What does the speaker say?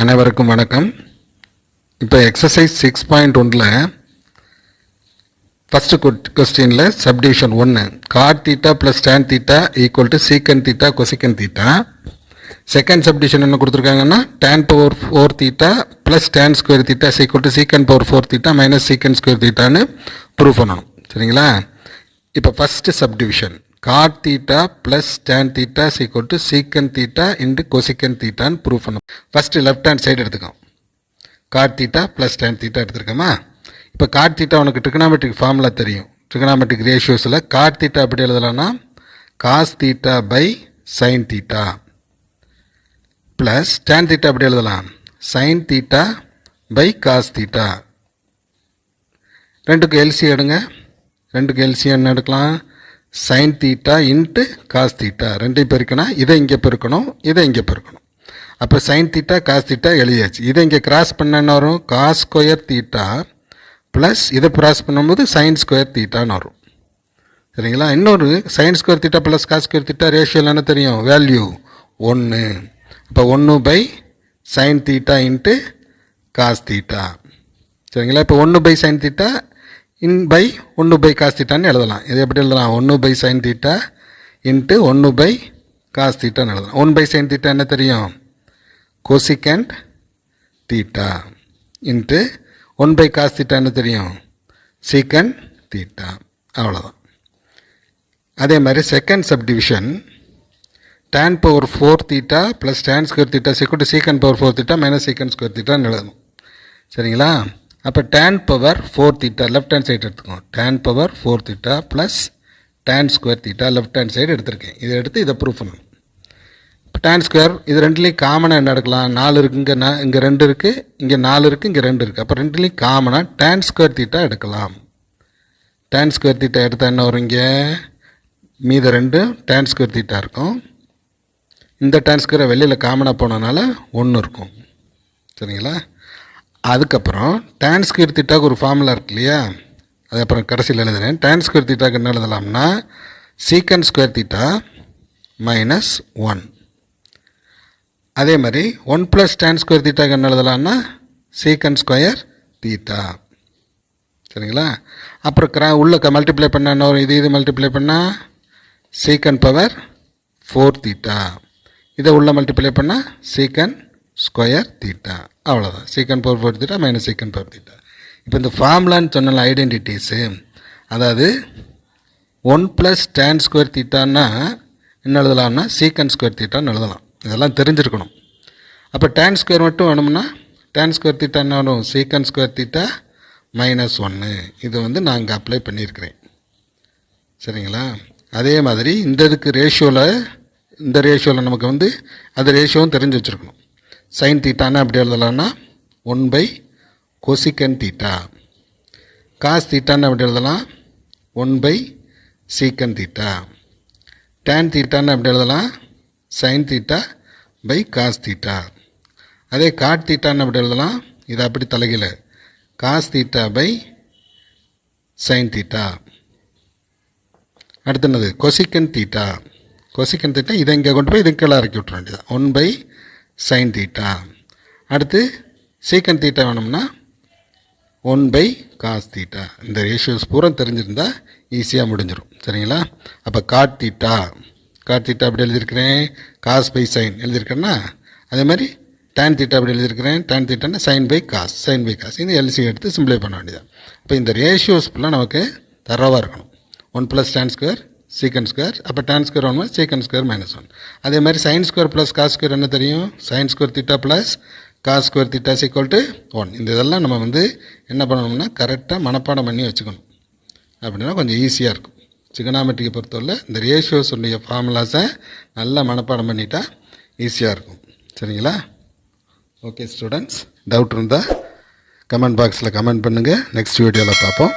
அனைவருக்கும் வணக்கம். இப்போ எக்ஸசைஸ் 6.1ல் ஃபஸ்ட்டு கொஸ்டினில் subdivision 1 cot theta plus tan theta equal to secant theta cosecant theta. Second subdivision என்ன கொடுத்துருக்காங்கன்னா tan power 4 theta plus tan square theta equal to secant power 4 theta minus secant square தீட்டான்னு prove பண்ணணும். சரிங்களா? இப்போ first subdivision cot theta plus tan theta equal to secant theta into cosecant தீட்டான்னு prove பண்ணணும். First left hand side எடுத்துக்கோம். Cot theta plus tan theta எடுத்துருக்கோமா? இப்போ cot theta உனக்கு ட்ரிகனாமெட்ரிக் ஃபார்முலா தெரியும். ட்ரிகனாமெட்ரிக் ரேஷியோஸில் காட் தீட்டா எப்படி எழுதலாம்னா cos theta by sine theta plus tan theta எப்படி எழுதலாம் sine theta by cos theta. ரெண்டுக்கு எல்சி எடுங்க. ரெண்டுக்கு எல்சி என்ன எடுக்கலாம் sine theta into cos theta. ரெண்டையும் பெருக்கணும். இதை இங்கே பெருக்கணும், இதை இங்கே பெருக்கணும். அப்போ சைன் தீட்டா காஸ் தீட்டா எழுதியாச்சு. இதை இங்கே கிராஸ் பண்ண வரும் காஸ் ஸ்கொயர் தீட்டா ப்ளஸ் இதை கிராஸ் பண்ணும்போது சைன் ஸ்கொயர் தீட்டான்னு வரும். சரிங்களா? இன்னொரு sine square theta plus cos square theta ரேஷியோவில் என்ன தெரியும் வேல்யூ 1. அப்போ 1 by sine theta into cos theta. சரிங்களா? இப்போ 1 by sine theta by 1 by cos தீட்டான்னு எழுதலாம். இது எப்படி எழுதலாம் 1 by sine theta into 1 by cos தீட்டான்னு எழுதலாம். 1 பை சைன் தீட்டா என்ன தெரியும் cosecant theta into 1 by cos theta என்ன தெரியும் சீக்கண்ட் தீட்டா. அவ்வளோதான். அதே மாதிரி second subdivision tan power 4 theta plus tan square theta equal to secant power 4 theta minus secant square தீட்டான்னு எழுதணும். சரிங்களா? அப்போ tan power 4 theta left hand side எடுத்துக்கோங்க. tan power 4 theta plus tan square theta left hand side எடுத்திருக்கேன். இதை எடுத்து இதை prove பண்ணணும். இப்போ tan ஸ்கொயர் இது ரெண்டுலேயும் காமனாக என்ன எடுக்கலாம் 4 இருக்குது, இங்கே 2 இருக்குது, இங்கே 4 இருக்குது, இங்கே 2 இருக்குது. அப்போ ரெண்டுலேயும் காமனாக tan ஸ்கொயர் தீட்டா எடுக்கலாம். tan ஸ்கொயர் தீட்டா எடுத்தால் என்ன வரும் இங்கே மீத 2 tan ஸ்கொயர் தீட்டா இருக்கும். இந்த tan ஸ்கொயரை வெளியில் காமனாக போனதுனால 1 இருக்கும். சரிங்களா? அதுக்கப்புறம் tan ஸ்கொயர் தீட்டாவுக்கு ஒரு ஃபார்முலா இருக்கு இல்லையா, அது அப்புறம் கடைசியில் எழுதுறேன். tan ஸ்கொயர் தீட்டாவுக்கு என்ன எழுதலாம்னா சீக்கண்ட் ஸ்கொயர் தீட்டா மைனஸ் 1. அதே மாதிரி 1 ப்ளஸ் tan ஸ்கொயர் தீட்டாவுக்கு என்ன எழுதலாம்னா சீக்கண்ட் ஸ்கொயர் தீட்டா. சரிங்களா? அப்புறம் உள்ள மல்டிப்ளை பண்ண என்ன வரும் இது மல்டிப்ளை பண்ணால் சீக்கண்ட் பவர் 4 தீட்டா. இதை உள்ள மல்டிப்ளை பண்ணால் சீக்கண்ட் ஸ்கொயர் தீட்டா. அவ்வளோதான். Secant power 4 theta minus secant power theta. இப்போ இந்த ஃபார்முலான்னு சொன்னால ஐடென்டிட்டிஸு, அதாவது 1 ப்ளஸ் tan ஸ்கொயர் தீட்டான்னா என்ன எழுதலாம்னா சீக்கண்ட் ஸ்கொயர் தீட்டான்னு எழுதலாம். இதெல்லாம் தெரிஞ்சிருக்கணும். அப்போ tan ஸ்கொயர் மட்டும் வேணும்னா tan ஸ்கொயர் தீட்டா என்ன வரும் சீக்கண்ட் ஸ்கொயர் தீட்டா மைனஸ் 1. இது நான் இங்கே அப்ளை பண்ணியிருக்கிறேன். சரிங்களா? அதே மாதிரி இந்த இதுக்கு இந்த ரேஷியோவில் நமக்கு அது ரேஷியோவும் தெரிஞ்சு வச்சுருக்கணும். சைன் தீட்டானா அப்படி எழுதலாம்னா 1 பை கொசிக்கன் தீட்டா. காஸ் தீட்டான்னு அப்படி எழுதலாம் 1 பை சீக்கன் தீட்டா. டேன் தீட்டான்னு அப்படி எழுதலாம் sine theta by cos theta. அதே காட் தீட்டான்னு அப்படி எழுதலாம் இது அப்படி தலைகீழ cos theta by sine theta. அடுத்து என்னது கொசிக்கன் தீட்டா. கொசிக்கன் தீட்டா இதை இங்கே கொண்டு போய் இதுக்கெல்லாம் இறக்கி விட்ற வேண்டியதான் 1 பை சைன் தீட்டா. அடுத்து சீக்கன் தீட்டா வேணும்னா 1 பை காஸ் தீட்டா. இந்த ரேஷியோஸ் பூரா தெரிஞ்சிருந்தால் ஈஸியாக முடிஞ்சிடும். சரிங்களா? அப்போ காட் தீட்டா அப்படி எழுதியிருக்கிறேன் காஸ் பை சைன் எழுதியிருக்கேன்னா, அதே மாதிரி tan தீட்டா அப்படி எழுதியிருக்கிறேன் tan தீட்டானா சைன் பை காஸ் இந்த எல்சி எடுத்து சிம்பிளை பண்ண வேண்டியதான். இப்போ இந்த ரேஷியோஸ் ஃபுல்லாக நமக்கு தரவாக இருக்கணும். 1 plus tan square secant square. அப்போ tan square 1 secant square minus 1. அதே மாதிரி sine square plus cos square என்ன தெரியும் sine square theta plus cos square theta equal to 1. இந்த இதெல்லாம் நம்ம என்ன பண்ணணும்னா கரெக்டாக மனப்பாடம் பண்ணி வச்சுக்கணும். அப்படின்னா கொஞ்சம் ஈஸியாக இருக்கும். ட்ரிகனாமெட்ரியை பொறுத்தவரை இந்த ரேஷியோஸ் உடைய ஃபார்முலாஸை நல்லா மனப்பாடம் பண்ணிட்டா ஈஸியாக இருக்கும். சரிங்களா? ஓகே ஸ்டூடெண்ட்ஸ், டவுட் இருந்தால் கமெண்ட் பாக்ஸில் கமெண்ட் பண்ணுங்கள். நெக்ஸ்ட் வீடியோவில் பார்ப்போம்.